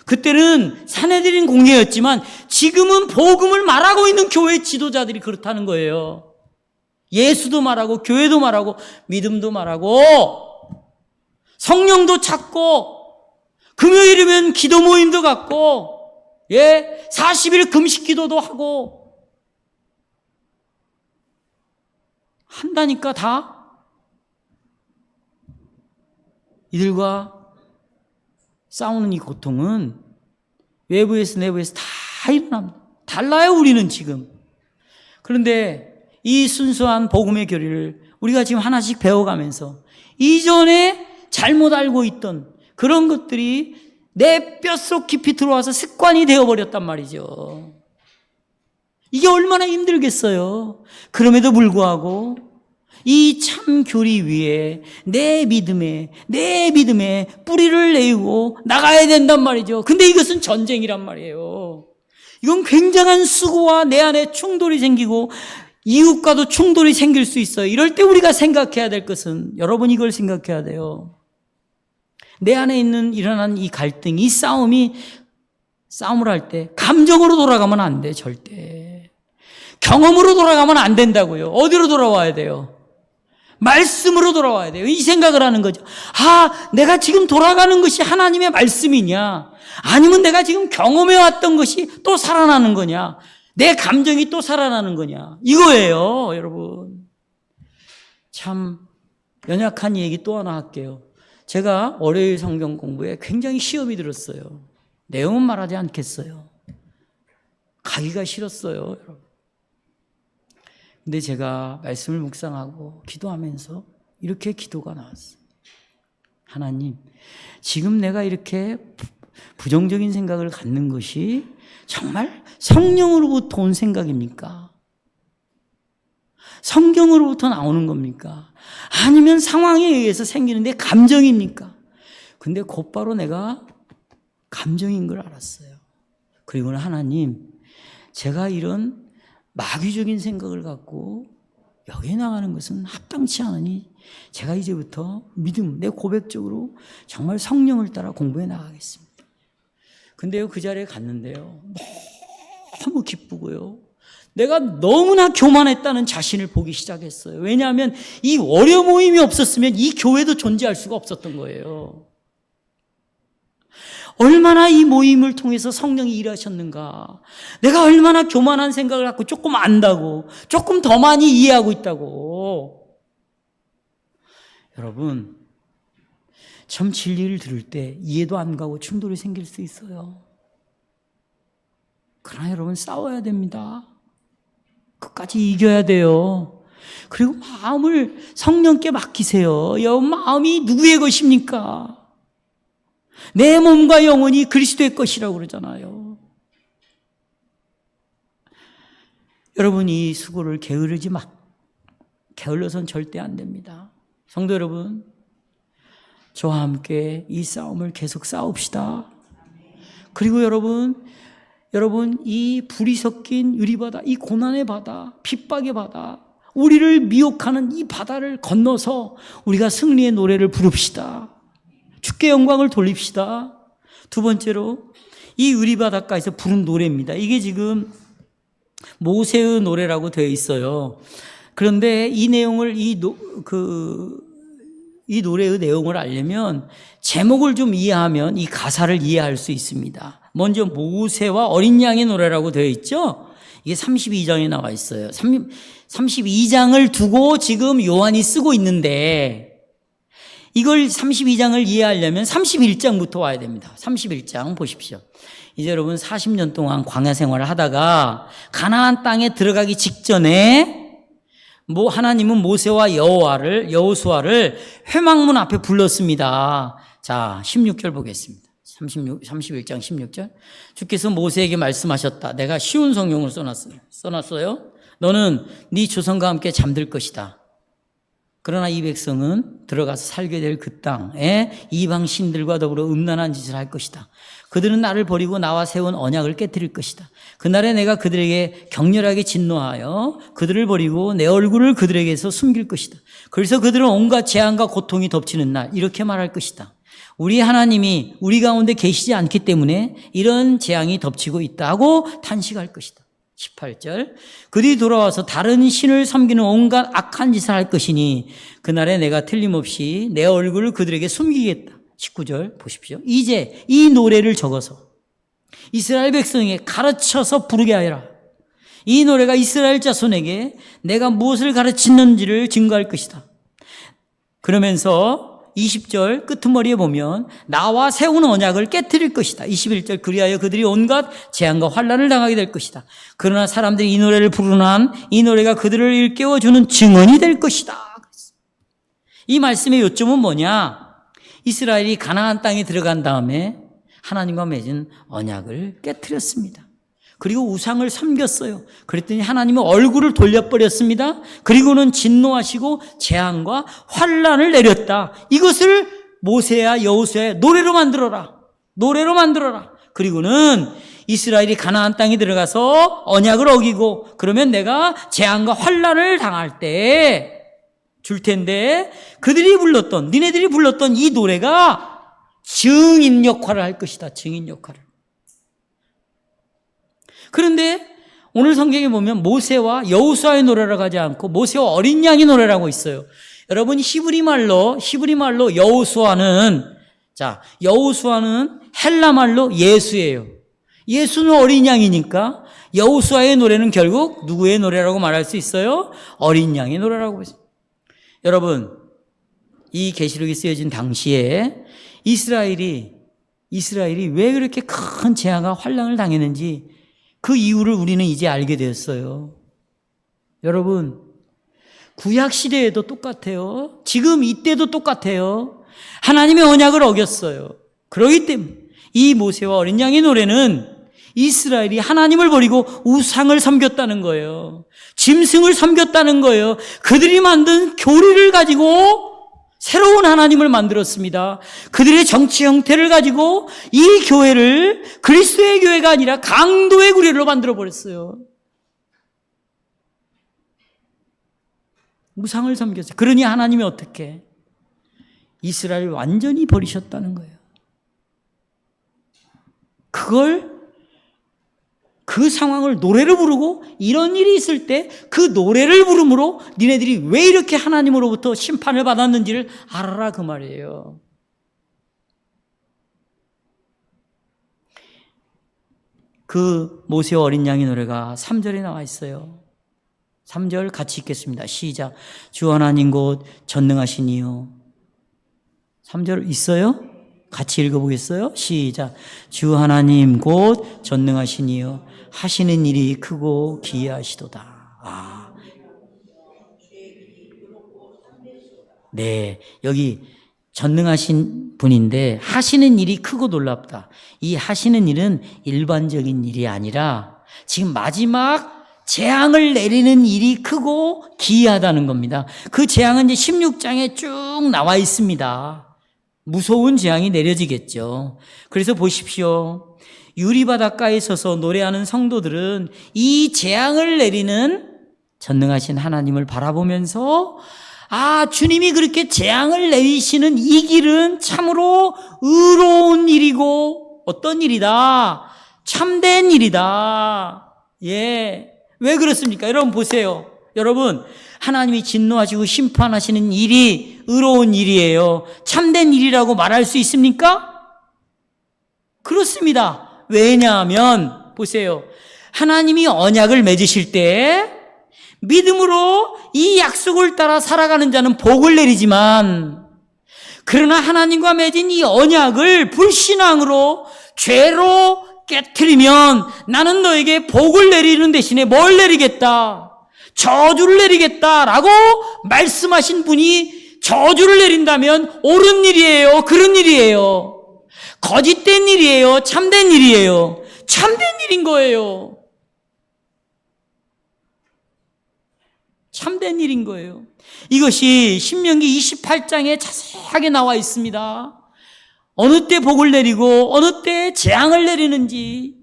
그때는 사내들인 공예였지만 지금은 복음을 말하고 있는 교회 지도자들이 그렇다는 거예요. 예수도 말하고 교회도 말하고 믿음도 말하고 성령도 찾고 금요일이면 기도 모임도 갖고 40일 금식 기도도 하고 한다니까 다. 이들과 싸우는 이 고통은 외부에서 내부에서 다 일어납니다. 달라요 우리는 지금. 그런데 이 순수한 복음의 교리를 우리가 지금 하나씩 배워가면서 이전에 잘못 알고 있던 그런 것들이 내 뼛속 깊이 들어와서 습관이 되어버렸단 말이죠. 이게 얼마나 힘들겠어요. 그럼에도 불구하고 이 참 교리 위에 내 믿음에 뿌리를 내고 나가야 된단 말이죠. 근데 이것은 전쟁이란 말이에요. 이건 굉장한 수고와 내 안에 충돌이 생기고 이웃과도 충돌이 생길 수 있어요. 이럴 때 우리가 생각해야 될 것은 여러분 이걸 생각해야 돼요. 내 안에 일어난 이 갈등, 이 싸움을 할 때 감정으로 돌아가면 안 돼, 절대. 경험으로 돌아가면 안 된다고요. 어디로 돌아와야 돼요? 말씀으로 돌아와야 돼요. 이 생각을 하는 거죠. 내가 지금 돌아가는 것이 하나님의 말씀이냐? 아니면 내가 지금 경험해왔던 것이 또 살아나는 거냐? 내 감정이 또 살아나는 거냐? 이거예요, 여러분. 참 연약한 얘기 또 하나 할게요. 제가 월요일 성경 공부에 굉장히 시험이 들었어요. 내용은 말하지 않겠어요. 가기가 싫었어요, 여러분. 근데 제가 말씀을 묵상하고 기도하면서 이렇게 기도가 나왔어요. 하나님, 지금 내가 이렇게 부정적인 생각을 갖는 것이 정말 성령으로부터 온 생각입니까? 성경으로부터 나오는 겁니까? 아니면 상황에 의해서 생기는 내 감정입니까? 근데 곧바로 내가 감정인 걸 알았어요. 그리고는 하나님, 제가 이런 마귀적인 생각을 갖고 여기에 나가는 것은 합당치 않으니 제가 이제부터 믿음, 내 고백적으로 정말 성령을 따라 공부해 나가겠습니다. 근데요, 그 자리에 갔는데요, 너무 기쁘고요, 내가 너무나 교만했다는 자신을 보기 시작했어요. 왜냐하면 이 월요 모임이 없었으면 이 교회도 존재할 수가 없었던 거예요. 얼마나 이 모임을 통해서 성령이 일하셨는가. 내가 얼마나 교만한 생각을 갖고 조금 안다고, 조금 더 많이 이해하고 있다고. 여러분, 참 진리를 들을 때 이해도 안 가고 충돌이 생길 수 있어요. 그러나 여러분, 싸워야 됩니다. 끝까지 이겨야 돼요. 그리고 마음을 성령께 맡기세요. 여러분, 마음이 누구의 것입니까? 내 몸과 영혼이 그리스도의 것이라고 그러잖아요. 여러분, 이 수고를 게으르지 마. 게을러선 절대 안 됩니다. 성도 여러분, 저와 함께 이 싸움을 계속 싸웁시다. 그리고 여러분, 이 불이 섞인 유리바다, 이 고난의 바다, 핍박의 바다, 우리를 미혹하는 이 바다를 건너서 우리가 승리의 노래를 부릅시다. 주께 영광을 돌립시다. 두 번째로, 이 유리바닷가에서 부른 노래입니다. 이게 지금 모세의 노래라고 되어 있어요. 그런데 이 내용을, 이 노래의 내용을 알려면 제목을 좀 이해하면 이 가사를 이해할 수 있습니다. 먼저 모세와 어린 양의 노래라고 되어 있죠. 이게 32장에 나와 있어요. 32장을 두고 지금 요한이 쓰고 있는데 이걸 32장을 이해하려면 31장부터 와야 됩니다. 31장 보십시오. 이제 여러분 40년 동안 광야 생활을 하다가 가나안 땅에 들어가기 직전에 하나님은 모세와 여호수아를 회막문 앞에 불렀습니다. 자, 16절 보겠습니다. 31장 16절. 주께서 모세에게 말씀하셨다. 내가 쉬운 성경을 써놨어요. 너는 네 조상과 함께 잠들 것이다. 그러나 이 백성은 들어가서 살게 될 그 땅에 이방 신들과 더불어 음란한 짓을 할 것이다. 그들은 나를 버리고 나와 세운 언약을 깨뜨릴 것이다. 그날에 내가 그들에게 격렬하게 진노하여 그들을 버리고 내 얼굴을 그들에게서 숨길 것이다. 그래서 그들은 온갖 재앙과 고통이 덮치는 날 이렇게 말할 것이다. 우리 하나님이 우리 가운데 계시지 않기 때문에 이런 재앙이 덮치고 있다고 탄식할 것이다. 18절. 그들이 돌아와서 다른 신을 섬기는 온갖 악한 짓을 할 것이니 그날에 내가 틀림없이 내 얼굴을 그들에게 숨기겠다. 19절 보십시오. 이제 이 노래를 적어서 이스라엘 백성에게 가르쳐서 부르게 하여라. 이 노래가 이스라엘 자손에게 내가 무엇을 가르치는지를 증거할 것이다. 그러면서 20절 끄트머리에 보면 나와 세운 언약을 깨뜨릴 것이다. 21절 그리하여 그들이 온갖 재앙과 환난을 당하게 될 것이다. 그러나 사람들이 이 노래를 부르는 한 이 노래가 그들을 일깨워주는 증언이 될 것이다. 이 말씀의 요점은 뭐냐? 이스라엘이 가나안 땅에 들어간 다음에 하나님과 맺은 언약을 깨뜨렸습니다. 그리고 우상을 섬겼어요. 그랬더니 하나님은 얼굴을 돌려버렸습니다. 그리고는 진노하시고 재앙과 환난을 내렸다. 이것을 모세야 여호수아의 노래로 만들어라. 노래로 만들어라. 그리고는 이스라엘이 가나안 땅에 들어가서 언약을 어기고 그러면 내가 재앙과 환난을 당할 때 줄 텐데 니네들이 불렀던 이 노래가 증인 역할을 할 것이다. 증인 역할을. 그런데 오늘 성경에 보면 모세와 여호수아의 노래라고 하지 않고 모세와 어린 양의 노래라고 있어요. 여러분 히브리 말로 여호수아는 헬라 말로 예수예요. 예수는 어린 양이니까 여호수아의 노래는 결국 누구의 노래라고 말할 수 있어요? 어린 양의 노래라고 했습니다. 여러분, 이 계시록이 쓰여진 당시에 이스라엘이 왜 그렇게 큰 재앙과 환난을 당했는지 그 이유를 우리는 이제 알게 되었어요. 여러분, 구약 시대에도 똑같아요. 지금 이때도 똑같아요. 하나님의 언약을 어겼어요. 그렇기 때문에 이 모세와 어린 양의 노래는 이스라엘이 하나님을 버리고 우상을 섬겼다는 거예요. 짐승을 섬겼다는 거예요. 그들이 만든 교리를 가지고 새로운 하나님을 만들었습니다. 그들의 정치 형태를 가지고 이 교회를 그리스도의 교회가 아니라 강도의 구례로 만들어버렸어요. 우상을 섬겼어요. 그러니 하나님이 어떻게 이스라엘을 완전히 버리셨다는 거예요. 그 상황을 노래로 부르고 이런 일이 있을 때 그 노래를 부름으로 니네들이 왜 이렇게 하나님으로부터 심판을 받았는지를 알아라 그 말이에요. 그 모세와 어린 양의 노래가 3절에 나와 있어요. 3절 같이 읽겠습니다. 시작. 주 하나님 곧 전능하신 이요. 3절 있어요? 같이 읽어보겠어요? 시작. 주 하나님 곧 전능하신 이요. 하시는 일이 크고 기이하시도다. 네, 여기 전능하신 분인데 하시는 일이 크고 놀랍다. 이 하시는 일은 일반적인 일이 아니라 지금 마지막 재앙을 내리는 일이 크고 기이하다는 겁니다. 그 재앙은 이제 16장에 쭉 나와 있습니다. 무서운 재앙이 내려지겠죠. 그래서 보십시오. 유리바닷가에 서서 노래하는 성도들은 이 재앙을 내리는 전능하신 하나님을 바라보면서 주님이 그렇게 재앙을 내리시는 이 길은 참으로 의로운 일이고 어떤 일이다? 참된 일이다. 예. 왜 그렇습니까? 여러분 보세요. 여러분, 하나님이 진노하시고 심판하시는 일이 의로운 일이에요. 참된 일이라고 말할 수 있습니까? 그렇습니다. 왜냐하면 보세요. 하나님이 언약을 맺으실 때 믿음으로 이 약속을 따라 살아가는 자는 복을 내리지만 그러나 하나님과 맺은 이 언약을 불신앙으로 죄로 깨트리면 나는 너에게 복을 내리는 대신에 뭘 내리겠다? 저주를 내리겠다라고 말씀하신 분이 저주를 내린다면 옳은 일이에요? 그런 일이에요? 거짓된 일이에요? 참된 일이에요? 참된 일인 거예요. 참된 일인 거예요. 이것이 신명기 28장에 자세하게 나와 있습니다. 어느 때 복을 내리고 어느 때 재앙을 내리는지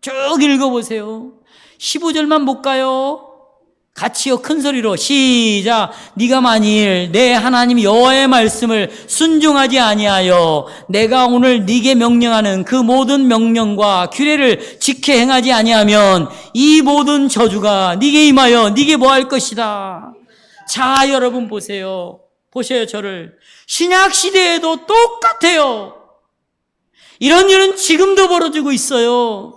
쭉 읽어보세요. 15절만 볼까요? 같이요, 큰 소리로 시작. 네가 만일 내 하나님 여호와의 말씀을 순종하지 아니하여 내가 오늘 네게 명령하는 그 모든 명령과 규례를 지켜 행하지 아니하면 이 모든 저주가 네게 임하여 네게 뭐할 것이다. 자, 여러분 보세요. 보셔요, 저를. 신약 시대에도 똑같아요. 이런 일은 지금도 벌어지고 있어요.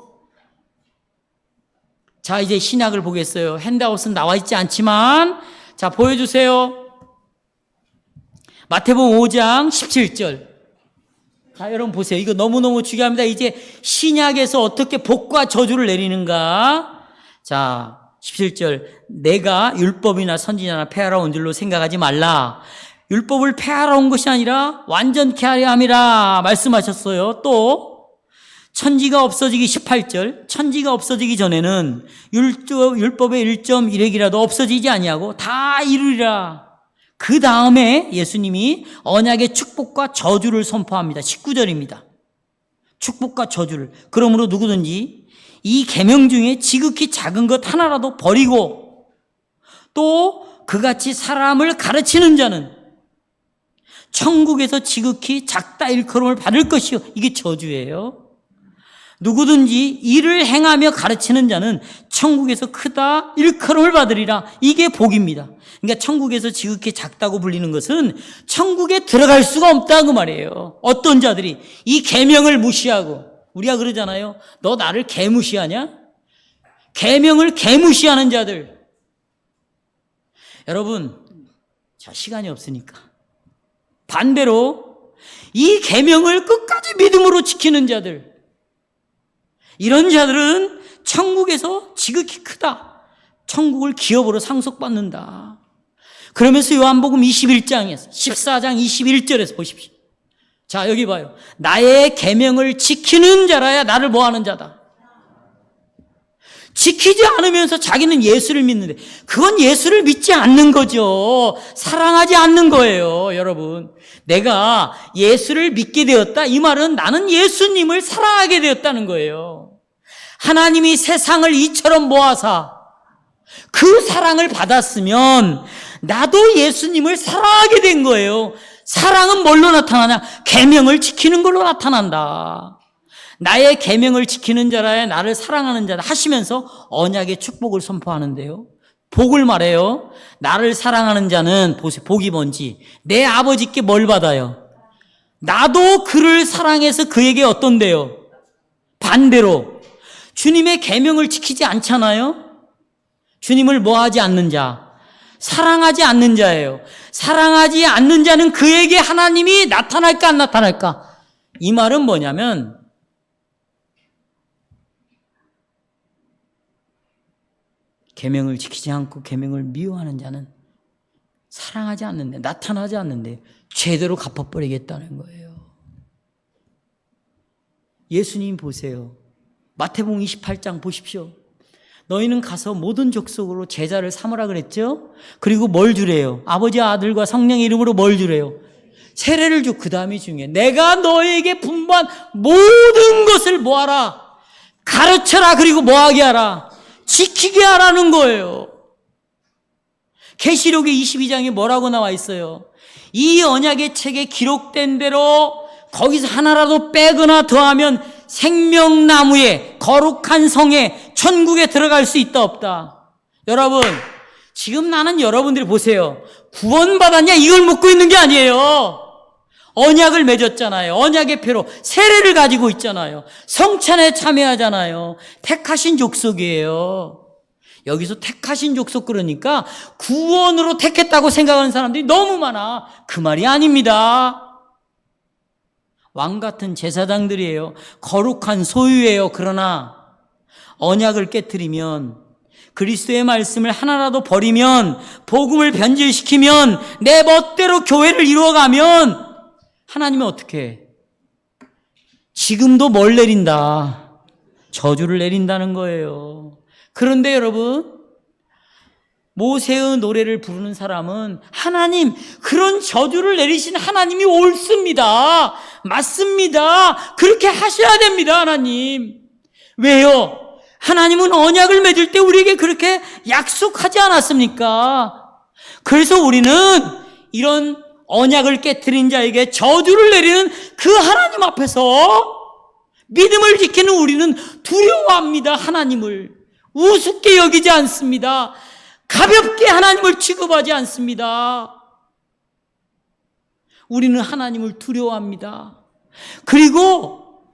자, 이제 신약을 보겠어요. 핸드아웃은 나와 있지 않지만, 자, 보여주세요. 마태복음 5장 17절. 자, 여러분 보세요. 이거 너무너무 중요합니다. 이제 신약에서 어떻게 복과 저주를 내리는가. 자, 17절. 내가 율법이나 선지자나 폐하러 온 줄로 생각하지 말라. 율법을 폐하러 온 것이 아니라 완전케 하려 함이라 말씀하셨어요. 또 천지가 없어지기 18절. 천지가 없어지기 전에는 율법의 1.1획이라도 없어지지 아니하고 다 이루리라. 그 다음에 예수님이 언약의 축복과 저주를 선포합니다. 19절입니다. 축복과 저주를. 그러므로 누구든지 이 계명 중에 지극히 작은 것 하나라도 버리고 또 그같이 사람을 가르치는 자는 천국에서 지극히 작다 일컬음을 받을 것이요. 이게 저주예요. 누구든지 이를 행하며 가르치는 자는 천국에서 크다 일컬음을 받으리라. 이게 복입니다. 그러니까 천국에서 지극히 작다고 불리는 것은 천국에 들어갈 수가 없다 그 말이에요. 어떤 자들이 이 계명을 무시하고, 우리가 그러잖아요. 너 나를 개무시하냐? 계명을 개무시하는 자들. 여러분, 자, 시간이 없으니까 반대로 이 계명을 끝까지 믿음으로 지키는 자들, 이런 자들은 천국에서 지극히 크다. 천국을 기업으로 상속받는다. 그러면서 요한복음 21장에서 14장 21절에서 보십시오. 자, 여기 봐요. 나의 계명을 지키는 자라야 나를 뭐하는 자다. 지키지 않으면서 자기는 예수를 믿는데 그건 예수를 믿지 않는 거죠. 사랑하지 않는 거예요, 여러분. 내가 예수를 믿게 되었다. 이 말은 나는 예수님을 사랑하게 되었다는 거예요. 하나님이 세상을 이처럼 모아사 그 사랑을 받았으면 나도 예수님을 사랑하게 된 거예요. 사랑은 뭘로 나타나냐? 계명을 지키는 걸로 나타난다. 나의 계명을 지키는 자라야 나를 사랑하는 자다 하시면서 언약의 축복을 선포하는데요. 복을 말해요. 나를 사랑하는 자는 보세요. 복이 뭔지. 내 아버지께 뭘 받아요? 나도 그를 사랑해서 그에게 어떤데요? 반대로 주님의 계명을 지키지 않잖아요. 주님을 뭐하지 않는 자? 사랑하지 않는 자예요. 사랑하지 않는 자는 그에게 하나님이 나타날까 안 나타날까? 이 말은 뭐냐면 계명을 지키지 않고 계명을 미워하는 자는 사랑하지 않는데 나타나지 않는데 제대로 갚아버리겠다는 거예요. 예수님 보세요. 마태복음 28장 보십시오. 너희는 가서 모든 족속으로 제자를 삼으라 그랬죠? 그리고 뭘 주래요? 아버지 아들과 성령의 이름으로 뭘 주래요? 세례를 주. 그 다음이 중요해. 내가 너에게 분부한 모든 것을 뭐하라? 가르쳐라. 그리고 뭐하게 하라? 지키게 하라는 거예요. 계시록의 22장에 뭐라고 나와 있어요? 이 언약의 책에 기록된 대로 거기서 하나라도 빼거나 더하면 생명나무에 거룩한 성에 천국에 들어갈 수 있다 없다. 여러분 지금 나는 여러분들이 보세요. 구원받았냐 이걸 묻고 있는 게 아니에요. 언약을 맺었잖아요. 언약의 표로 세례를 가지고 있잖아요. 성찬에 참여하잖아요. 택하신 족속이에요. 여기서 택하신 족속 그러니까 구원으로 택했다고 생각하는 사람들이 너무 많아. 그 말이 아닙니다. 왕 같은 제사장들이에요. 거룩한 소유예요. 그러나 언약을 깨트리면 그리스도의 말씀을 하나라도 버리면 복음을 변질시키면 내 멋대로 교회를 이루어가면 하나님은 어떻게 해? 지금도 뭘 내린다? 저주를 내린다는 거예요. 그런데 여러분 모세의 노래를 부르는 사람은 하나님 그런 저주를 내리신 하나님이 옳습니다. 맞습니다. 그렇게 하셔야 됩니다. 하나님. 왜요? 하나님은 언약을 맺을 때 우리에게 그렇게 약속하지 않았습니까? 그래서 우리는 이런 언약을 깨트린 자에게 저주를 내리는 그 하나님 앞에서 믿음을 지키는 우리는 두려워합니다. 하나님을 우습게 여기지 않습니다. 가볍게 하나님을 취급하지 않습니다. 우리는 하나님을 두려워합니다. 그리고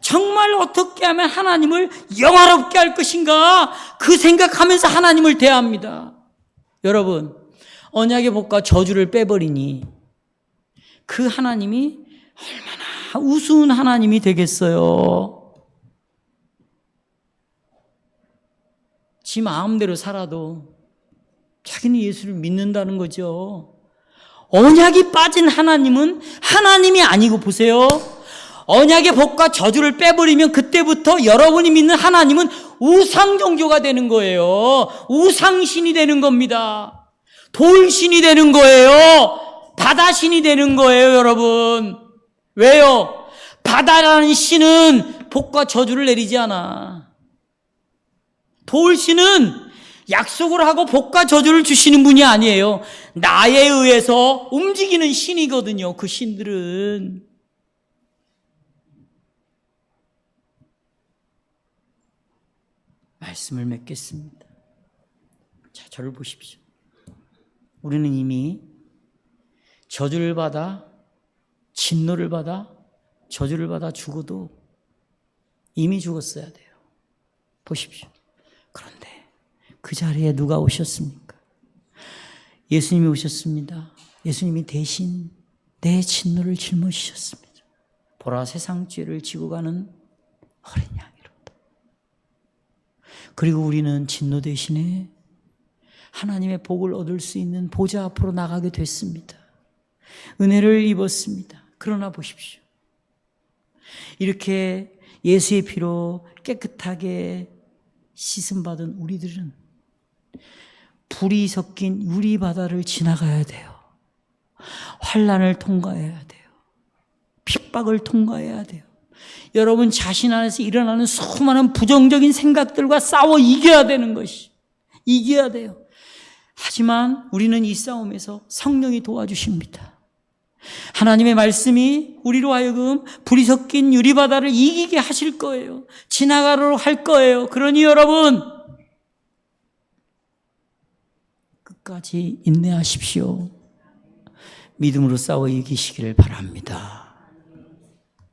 정말 어떻게 하면 하나님을 영화롭게 할 것인가 그 생각하면서 하나님을 대합니다. 여러분 언약의 복과 저주를 빼버리니 그 하나님이 얼마나 우스운 하나님이 되겠어요. 지 마음대로 살아도 자기는 예수를 믿는다는 거죠. 언약이 빠진 하나님은 하나님이 아니고 보세요. 언약의 복과 저주를 빼버리면 그때부터 여러분이 믿는 하나님은 우상 종교가 되는 거예요. 우상신이 되는 겁니다. 돌신이 되는 거예요. 바다신이 되는 거예요, 여러분. 왜요? 바다라는 신은 복과 저주를 내리지 않아. 돌신은 약속을 하고 복과 저주를 주시는 분이 아니에요. 나에 의해서 움직이는 신이거든요. 그 신들은. 말씀을 맺겠습니다. 자, 저를 보십시오. 우리는 이미 저주를 받아 진노를 받아 저주를 받아 죽어도 이미 죽었어야 돼요. 보십시오. 그런데 그 자리에 누가 오셨습니까? 예수님이 오셨습니다. 예수님이 대신 내 진노를 짊어지셨습니다. 보라 세상 죄를 지고 가는 어린 양이로다. 그리고 우리는 진노 대신에 하나님의 복을 얻을 수 있는 보좌 앞으로 나가게 됐습니다. 은혜를 입었습니다. 그러나 보십시오. 이렇게 예수의 피로 깨끗하게 씻음받은 우리들은 불이 섞인 유리바다를 지나가야 돼요. 환난을 통과해야 돼요. 핍박을 통과해야 돼요. 여러분 자신 안에서 일어나는 수많은 부정적인 생각들과 싸워 이겨야 되는 것이 이겨야 돼요. 하지만 우리는 이 싸움에서 성령이 도와주십니다. 하나님의 말씀이 우리로 하여금 불이 섞인 유리바다를 이기게 하실 거예요. 지나가도록 할 거예요. 그러니 여러분, 끝까지 인내하십시오. 믿음으로 싸워 이기시기를 바랍니다.